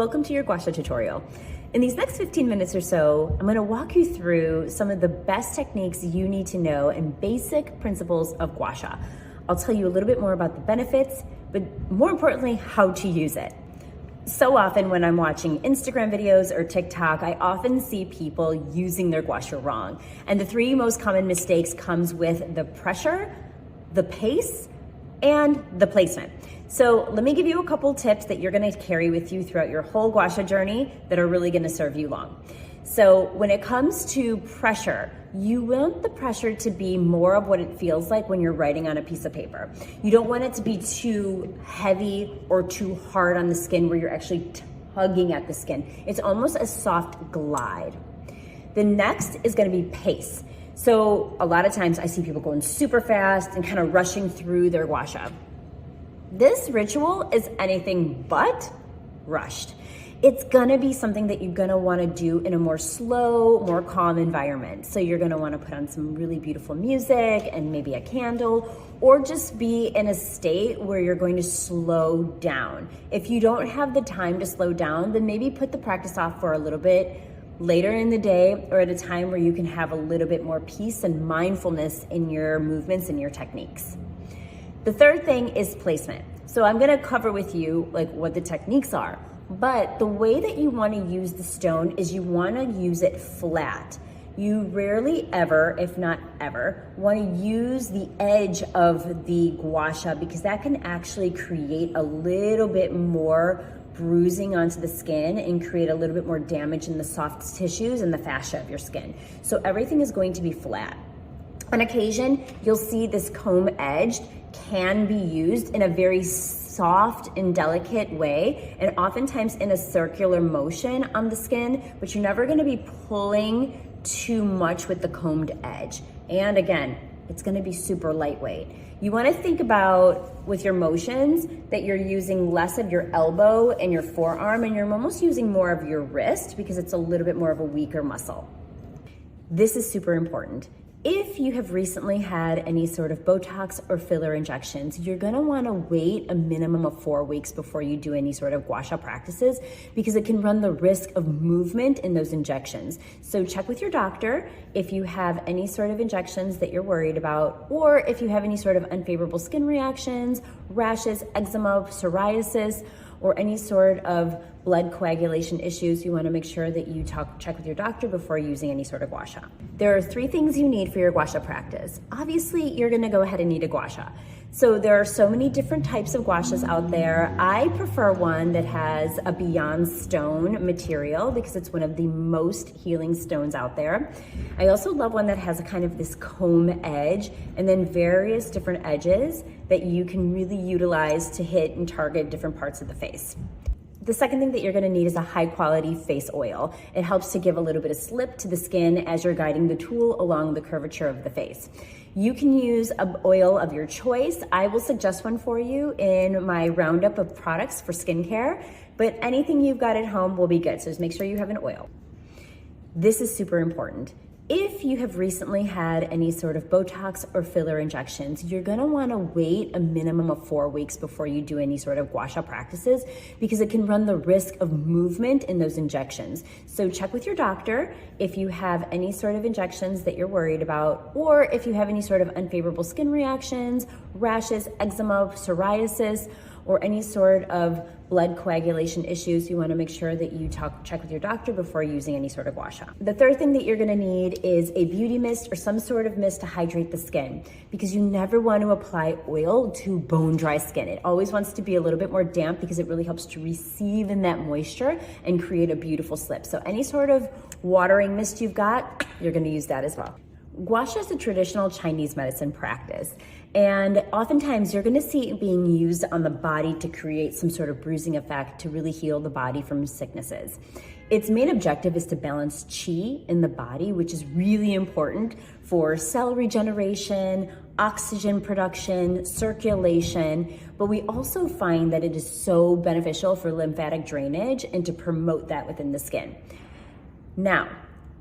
Welcome to your Gua Sha tutorial. In these next 15 minutes or so, I'm going to walk you through some of the best techniques you need to know and basic principles of Gua Sha. I'll tell you a little bit more about the benefits, but more importantly, how to use it. So often when I'm watching Instagram videos or TikTok, I often see people using their Gua Sha wrong. And the three most common mistakes comes with the pressure, the pace, and the placement. So let me give you a couple tips that you're gonna carry with you throughout your whole Gua Sha journey that are really gonna serve you long. So when it comes to pressure, you want the pressure to be more of what it feels like when you're writing on a piece of paper. You don't want it to be too heavy or too hard on the skin where you're actually tugging at the skin. It's almost a soft glide. The next is gonna be pace. So a lot of times I see people going super fast and kind of rushing through their Gua Sha. This ritual is anything but rushed. It's gonna be something that you're gonna wanna do in a more slow, more calm environment. So you're gonna wanna put on some really beautiful music and maybe a candle, or just be in a state where you're going to slow down. If you don't have the time to slow down, then maybe put the practice off for a little bit later in the day, or at a time where you can have a little bit more peace and mindfulness in your movements and your techniques. The third thing is placement. So I'm gonna cover with you like what the techniques are, but the way that you wanna use the stone is you wanna use it flat. You rarely ever, if not ever, wanna use the edge of the Gua Sha because that can actually create a little bit more bruising onto the skin and create a little bit more damage in the soft tissues and the fascia of your skin. So everything is going to be flat. On occasion, you'll see this comb edge can be used in a very soft and delicate way, and oftentimes in a circular motion on the skin, but you're never gonna be pulling too much with the combed edge. And again, it's gonna be super lightweight. You wanna think about, with your motions, that you're using less of your elbow and your forearm, and you're almost using more of your wrist because it's a little bit more of a weaker muscle. This is super important. If you have recently had any sort of Botox or filler injections, you're gonna wanna wait a minimum of 4 weeks before you do any sort of Gua Sha practices because it can run the risk of movement in those injections. So check with your doctor if you have any sort of injections that you're worried about, or if you have any sort of unfavorable skin reactions, rashes, eczema, psoriasis, or any sort of blood coagulation issues, you wanna make sure that you check with your doctor before using any sort of Gua Sha. There are 3 things you need for your Gua Sha practice. Obviously, you're gonna go ahead and need a Gua Sha. So there are so many different types of Gua Shas out there. I prefer one that has a beyond stone material because it's one of the most healing stones out there. I also love one that has a kind of this comb edge and then various different edges that you can really utilize to hit and target different parts of the face. The second thing that you're gonna need is a high quality face oil. It helps to give a little bit of slip to the skin as you're guiding the tool along the curvature of the face. You can use an oil of your choice. I will suggest one for you in my roundup of products for skincare, but anything you've got at home will be good, so just make sure you have an oil. This is super important. If you have recently had any sort of Botox or filler injections, you're gonna wanna wait a minimum of 4 weeks before you do any sort of Gua Sha practices because it can run the risk of movement in those injections. So check with your doctor if you have any sort of injections that you're worried about, or if you have any sort of unfavorable skin reactions, rashes, eczema, psoriasis, or any sort of blood coagulation issues, you wanna make sure that you check with your doctor before using any sort of Gua Sha. The third thing that you're gonna need is a beauty mist or some sort of mist to hydrate the skin because you never want to apply oil to bone dry skin. It always wants to be a little bit more damp because it really helps to receive in that moisture and create a beautiful slip. So any sort of watering mist you've got, you're gonna use that as well. Gua Sha is a traditional Chinese medicine practice, and oftentimes you're gonna see it being used on the body to create some sort of bruising effect to really heal the body from sicknesses. Its main objective is to balance qi in the body, which is really important for cell regeneration, oxygen production, circulation, but we also find that it is so beneficial for lymphatic drainage and to promote that within the skin. Now,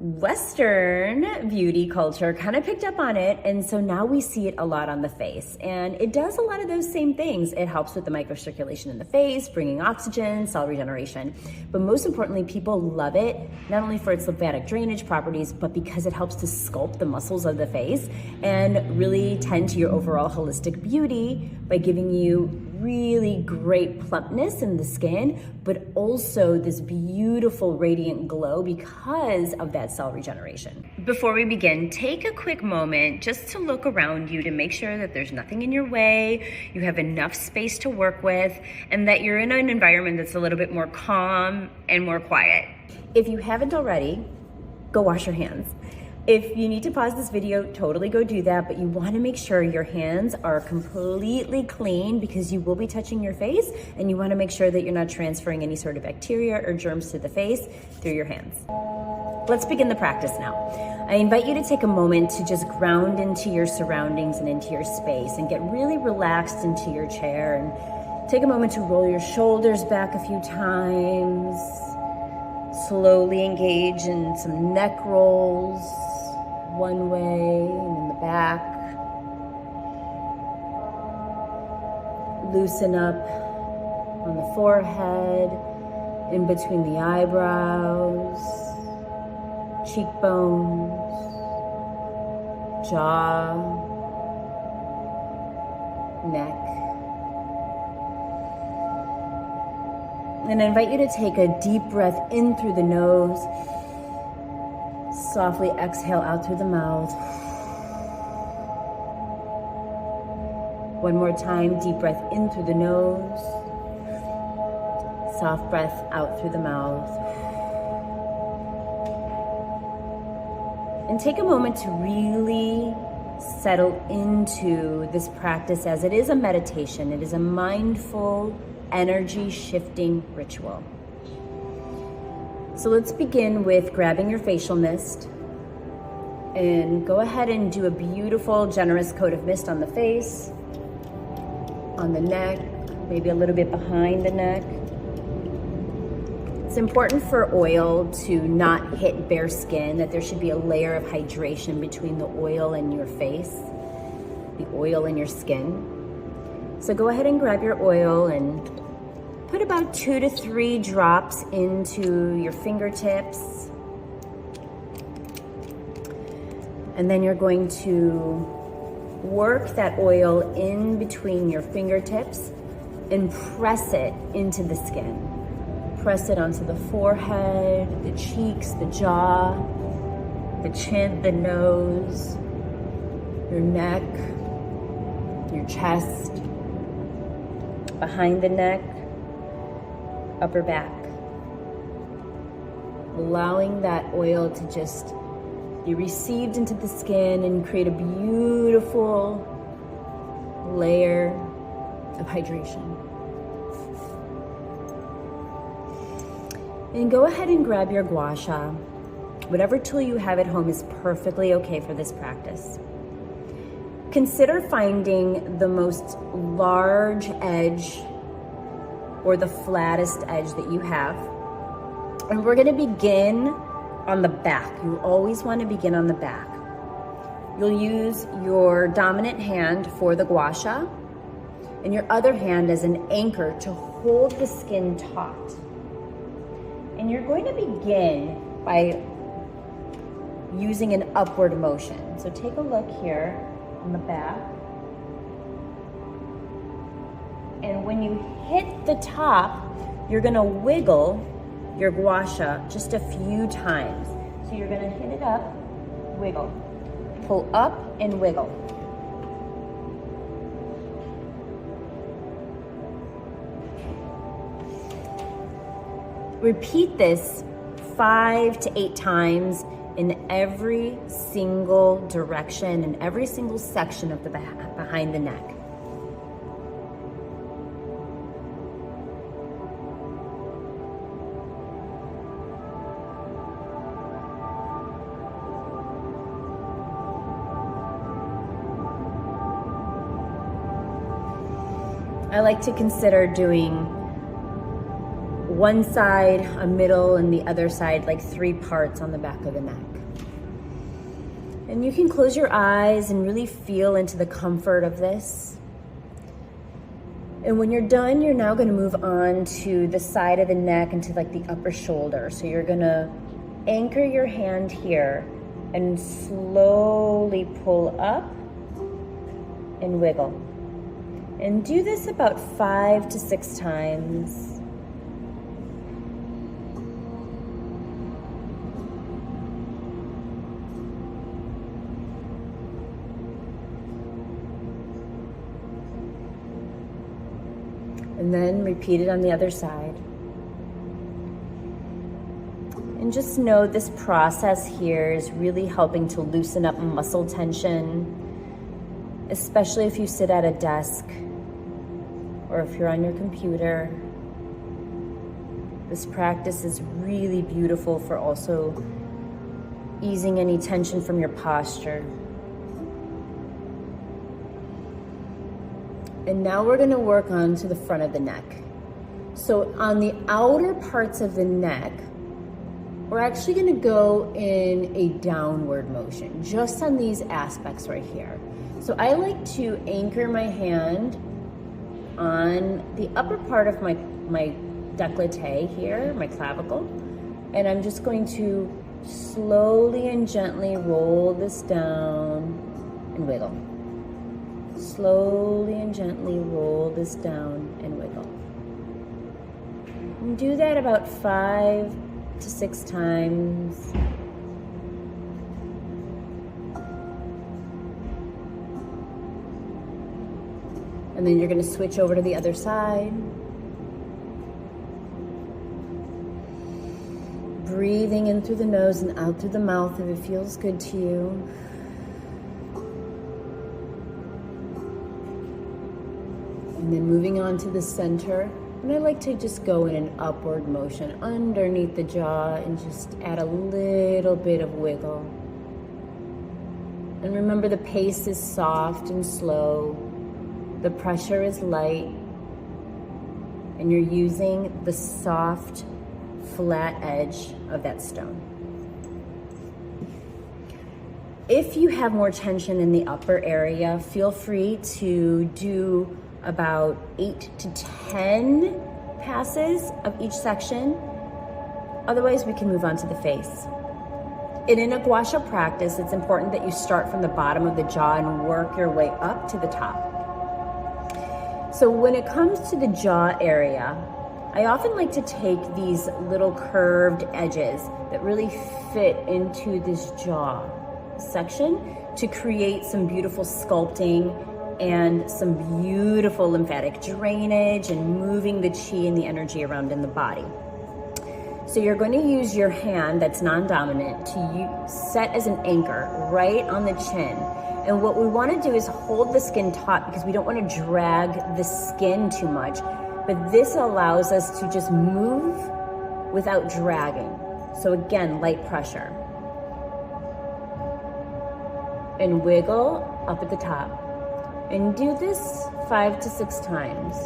Western beauty culture kind of picked up on it, and so now we see it a lot on the face, and it does a lot of those same things. It helps with the microcirculation in the face, bringing oxygen, cell regeneration, but most importantly, people love it not only for its lymphatic drainage properties, but because it helps to sculpt the muscles of the face and really tend to your overall holistic beauty by giving you really great plumpness in the skin, but also this beautiful radiant glow because of that cell regeneration. Before we begin, take a quick moment just to look around you to make sure that there's nothing in your way, you have enough space to work with, and that you're in an environment that's a little bit more calm and more quiet. If you haven't already, go wash your hands. If you need to pause this video, totally go do that, but you want to make sure your hands are completely clean because you will be touching your face, and you want to make sure that you're not transferring any sort of bacteria or germs to the face through your hands. Let's begin the practice now. I invite you to take a moment to just ground into your surroundings and into your space and get really relaxed into your chair, and take a moment to roll your shoulders back a few times. Slowly engage in some neck rolls, one way and in the back. Loosen up on the forehead, in between the eyebrows, cheekbones, jaw, neck. And I invite you to take a deep breath in through the nose. Softly exhale out through the mouth. One more time, deep breath in through the nose. Soft breath out through the mouth. And take a moment to really settle into this practice, as it is a meditation. It is a mindful, energy shifting ritual. So let's begin with grabbing your facial mist, and go ahead and do a beautiful, generous coat of mist on the face, on the neck, maybe a little bit behind the neck. It's important for oil to not hit bare skin, that there should be a layer of hydration between the oil and your face, the oil and your skin. So go ahead and grab your oil and put about 2 to 3 drops into your fingertips. And then you're going to work that oil in between your fingertips and press it into the skin. Press it onto the forehead, the cheeks, the jaw, the chin, the nose, your neck, your chest, behind the neck, upper back. Allowing that oil to just be received into the skin and create a beautiful layer of hydration. And go ahead and grab your Gua Sha. Whatever tool you have at home is perfectly okay for this practice. Consider finding the most large edge or the flattest edge that you have. And we're gonna begin on the back. You always wanna begin on the back. You'll use your dominant hand for the Gua Sha and your other hand as an anchor to hold the skin taut. And you're going to begin by using an upward motion. So take a look here on the back. And when you hit the top, you're gonna wiggle your Gua Sha just a few times. So you're gonna hit it up, wiggle, pull up and wiggle. Repeat this 5 to 8 times in every single direction, in every single section of the back, behind the neck. I like to consider doing one side, a middle, and the other side, like 3 parts on the back of the neck. And you can close your eyes and really feel into the comfort of this. And when you're done, you're now gonna move on to the side of the neck and to like the upper shoulder. So you're gonna anchor your hand here and slowly pull up and wiggle. And do this about 5 to 6 times. And then repeat it on the other side. And just know this process here is really helping to loosen up muscle tension, especially if you sit at a desk or if you're on your computer. This practice is really beautiful for also easing any tension from your posture. And now we're gonna work on to the front of the neck. So on the outer parts of the neck, we're actually gonna go in a downward motion, just on these aspects right here. So I like to anchor my hand on the upper part of my décolleté here, my clavicle, and I'm just going to slowly and gently roll this down and wiggle. Slowly and gently roll this down and wiggle. And do that about 5 to 6 times. And then you're going to switch over to the other side. Breathing in through the nose and out through the mouth if it feels good to you. And then moving on to the center. And I like to just go in an upward motion underneath the jaw and just add a little bit of wiggle. And remember, the pace is soft and slow. The pressure is light. And you're using the soft, flat edge of that stone. If you have more tension in the upper area, feel free to do about 8 to 10 passes of each section. Otherwise, we can move on to the face. And in a Gua Sha practice, it's important that you start from the bottom of the jaw and work your way up to the top. So when it comes to the jaw area, I often like to take these little curved edges that really fit into this jaw section to create some beautiful sculpting and some beautiful lymphatic drainage and moving the chi and the energy around in the body. So you're going to use your hand that's non-dominant to set as an anchor right on the chin. And what we want to do is hold the skin taut because we don't want to drag the skin too much. But this allows us to just move without dragging. So again, light pressure. And wiggle up at the top. And do this 5 to 6 times.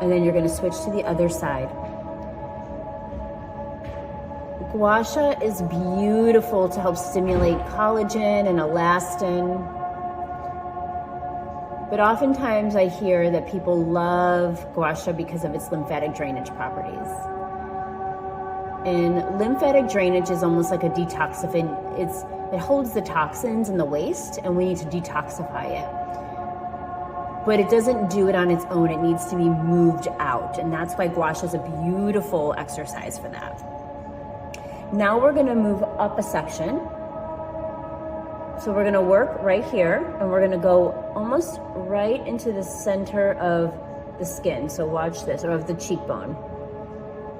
And then you're going to switch to the other side. Gua Sha is beautiful to help stimulate collagen and elastin. But oftentimes I hear that people love Gua Sha because of its lymphatic drainage properties. And lymphatic drainage is almost like a detoxifiant. It holds the toxins in the waste, and we need to detoxify it. But it doesn't do it on its own. It needs to be moved out. And that's why Gua Sha is a beautiful exercise for that. Now we're gonna move up a section. So we're gonna work right here, and we're gonna go almost right into the center of the skin. So watch this, or of the cheekbone.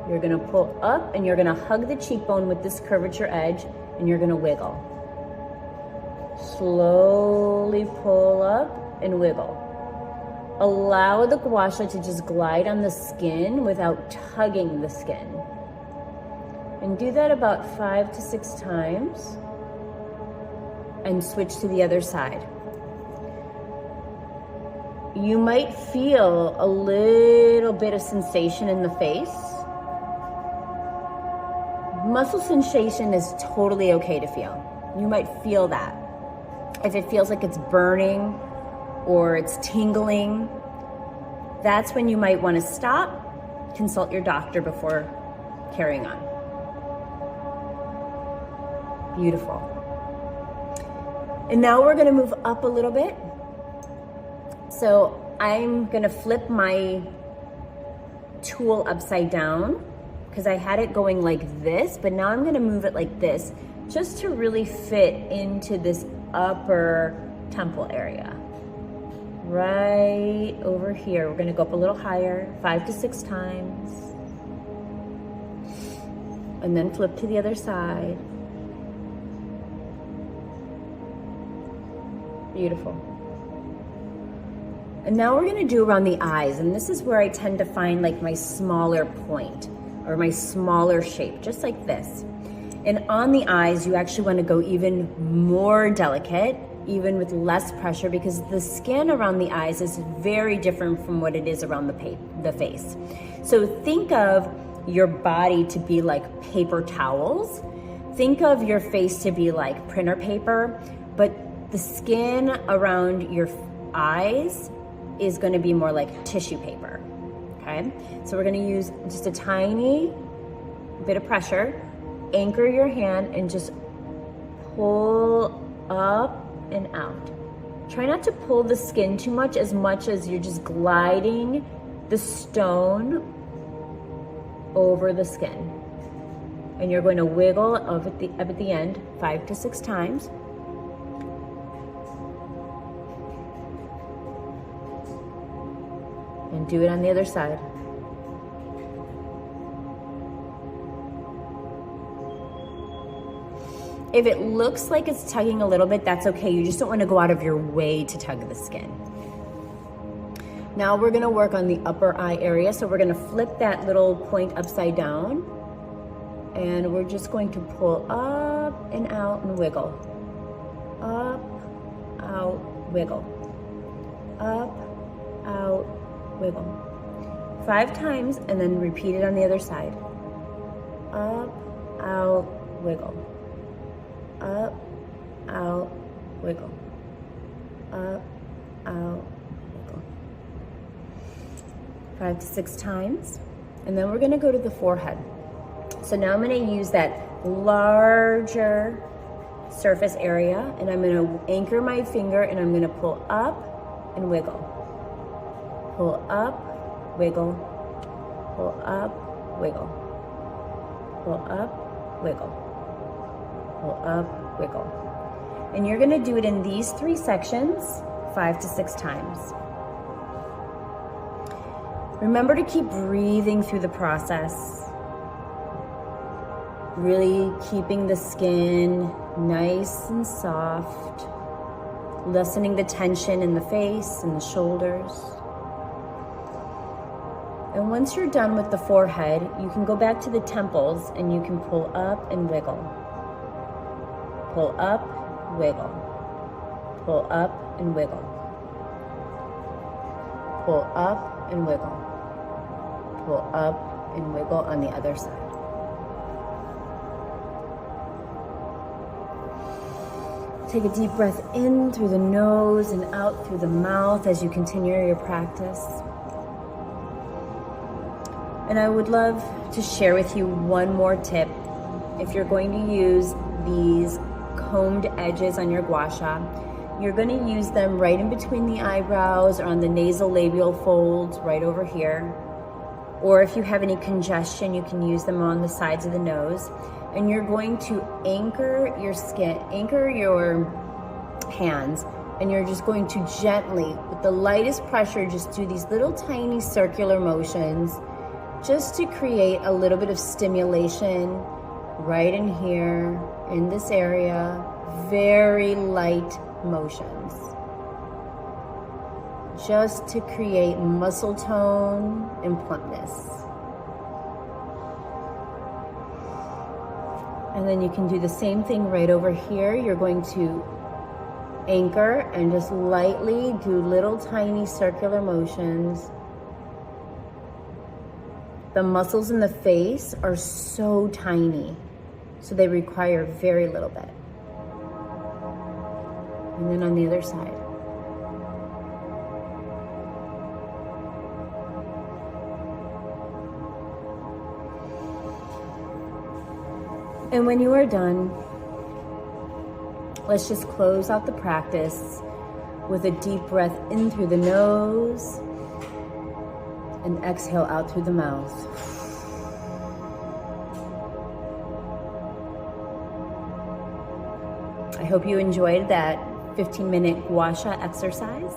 You're gonna pull up, and you're gonna hug the cheekbone with this curvature edge, and you're gonna wiggle. Slowly pull up and wiggle. Allow the Gua Sha to just glide on the skin without tugging the skin. And do that about 5 to 6 times. And switch to the other side. you might feel a little bit of sensation in the face. Muscle sensation is totally okay to feel. You might feel that. If it feels like it's burning or it's tingling, that's when you might want to stop, consult your doctor before carrying on. Beautiful. And now we're going to move up a little bit. So I'm going to flip my tool upside down because I had it going like this, but now I'm going to move it like this just to really fit into this upper temple area. Right over here. We're going to go up a little higher, 5 to 6 times. And then flip to the other side. Beautiful. And now we're going to do around the eyes, and this is where I tend to find like my smaller point or my smaller shape, just like this. And on the eyes, you actually want to go even more delicate, even with less pressure, because the skin around the eyes is very different from what it is around the face. So think of your body to be like paper towels. Think of your face to be like printer paper, but the skin around your eyes is going to be more like tissue paper. Okay, so we're going to use just a tiny bit of pressure. Anchor your hand and just pull up and out. Try not to pull the skin too much as you're just gliding the stone over the skin. And you're going to wiggle up at the end 5 to 6 times. And do it on the other side. If it looks like it's tugging a little bit, that's okay. You just don't want to go out of your way to tug the skin. Now we're going to work on the upper eye area. So we're going to flip that little point upside down. And we're just going to pull up and out and wiggle. Up, out, wiggle. Up, out, wiggle. 5 times, and then repeat it on the other side. Up, out, wiggle. Up, out, wiggle. Up, out, wiggle. 5 to 6 times. And then we're going to go to the forehead. So now I'm going to use that larger surface area, and I'm going to anchor my finger, and I'm going to pull up and wiggle. Pull up, wiggle. Pull up, wiggle. Pull up, wiggle. Pull up, wiggle. And you're going to do it in these 3 sections 5 to 6 times. Remember to keep breathing through the process. Really keeping the skin nice and soft. Lessening the tension in the face and the shoulders. And once you're done with the forehead, you can go back to the temples and you can pull up and wiggle. Pull up, wiggle. Pull up and wiggle. Pull up and wiggle. Pull up and wiggle on the other side. Take a deep breath in through the nose and out through the mouth as you continue your practice. And I would love to share with you one more tip. If you're going to use these combed edges on your Gua Sha, you're going to use them right in between the eyebrows or on the nasal labial folds right over here. Or if you have any congestion, you can use them on the sides of the nose. And you're going to anchor your skin, anchor your hands, and you're just going to gently, with the lightest pressure, just do these little tiny circular motions just to create a little bit of stimulation right in here, in this area. Very light motions. Just to create muscle tone and plumpness. And then you can do the same thing right over here. You're going to Anchor and just lightly do little tiny circular motions. The muscles in the face are so tiny, so they require very little bit. And then on the other side. And when you are done, let's just close out the practice with a deep breath in through the nose and exhale out through the mouth. I hope you enjoyed that 15-minute Gua Sha exercise.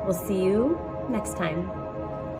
We'll see you next time.